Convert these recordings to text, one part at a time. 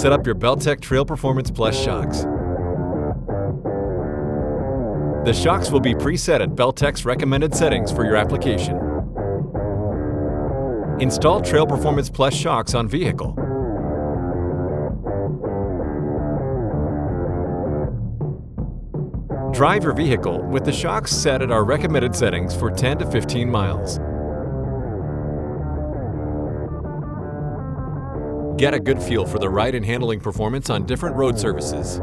set up your Belltech Trail Performance Plus shocks. The shocks will be preset at Belltech's recommended settings for your application. Install Trail Performance Plus shocks on vehicle. Drive your vehicle with the shocks set at our recommended settings for 10 to 15 miles. Get a good feel for the ride and handling performance on different road surfaces.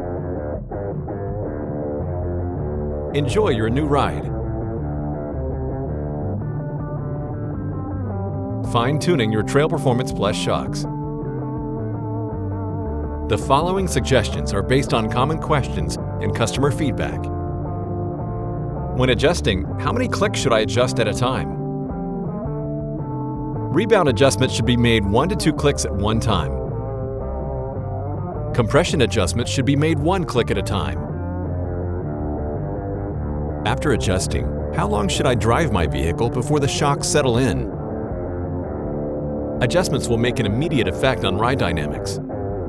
Enjoy your new ride. Fine-tuning your Trail Performance Plus shocks. The following suggestions are based on common questions and customer feedback. When adjusting, how many clicks should I adjust at a time? Rebound adjustments should be made 1 to 2 clicks at one time. Compression adjustments should be made 1 click at a time. After adjusting, how long should I drive my vehicle before the shocks settle in? Adjustments will make an immediate effect on ride dynamics.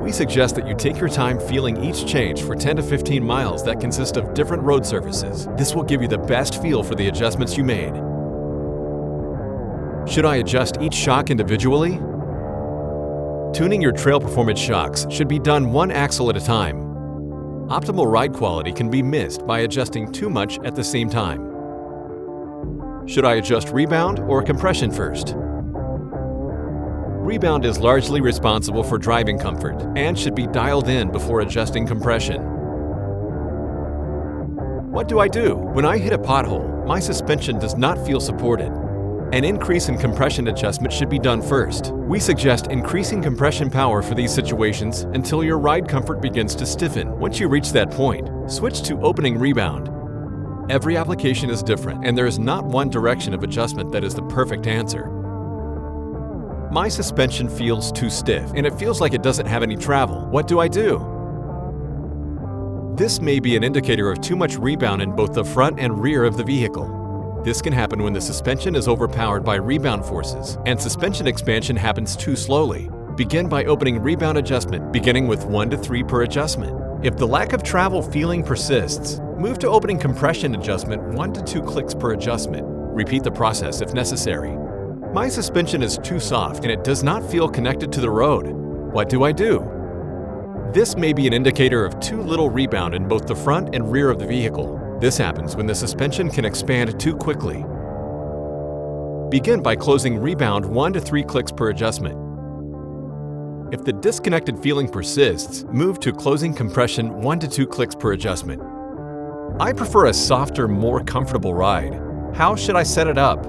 We suggest that you take your time feeling each change for 10 to 15 miles that consist of different road surfaces. This will give you the best feel for the adjustments you made. Should I adjust each shock individually? Tuning your Trail Performance shocks should be done 1 axle at a time. Optimal ride quality can be missed by adjusting too much at the same time. Should I adjust rebound or compression first? Rebound is largely responsible for driving comfort and should be dialed in before adjusting compression. What do I do? When I hit a pothole, my suspension does not feel supported. An increase in compression adjustment should be done first. We suggest increasing compression power for these situations until your ride comfort begins to stiffen. Once you reach that point, switch to opening rebound. Every application is different, and there is not one direction of adjustment that is the perfect answer. My suspension feels too stiff, and it feels like it doesn't have any travel. What do I do? This may be an indicator of too much rebound in both the front and rear of the vehicle. This can happen when the suspension is overpowered by rebound forces, and suspension expansion happens too slowly. Begin by opening rebound adjustment, beginning with 1 to 3 per adjustment. If the lack of travel feeling persists, move to opening compression adjustment 1 to 2 clicks per adjustment. Repeat the process if necessary. My suspension is too soft and it does not feel connected to the road. What do I do? This may be an indicator of too little rebound in both the front and rear of the vehicle. This happens when the suspension can expand too quickly. Begin by closing rebound 1 to 3 clicks per adjustment. If the disconnected feeling persists, move to closing compression 1 to 2 clicks per adjustment. I prefer a softer, more comfortable ride. How should I set it up?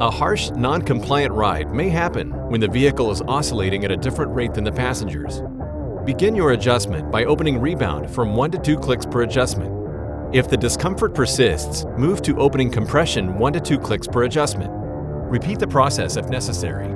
A harsh, non-compliant ride may happen when the vehicle is oscillating at a different rate than the passengers. Begin your adjustment by opening rebound from 1 to 2 clicks per adjustment. If the discomfort persists, move to opening compression 1 to 2 clicks per adjustment. Repeat the process if necessary.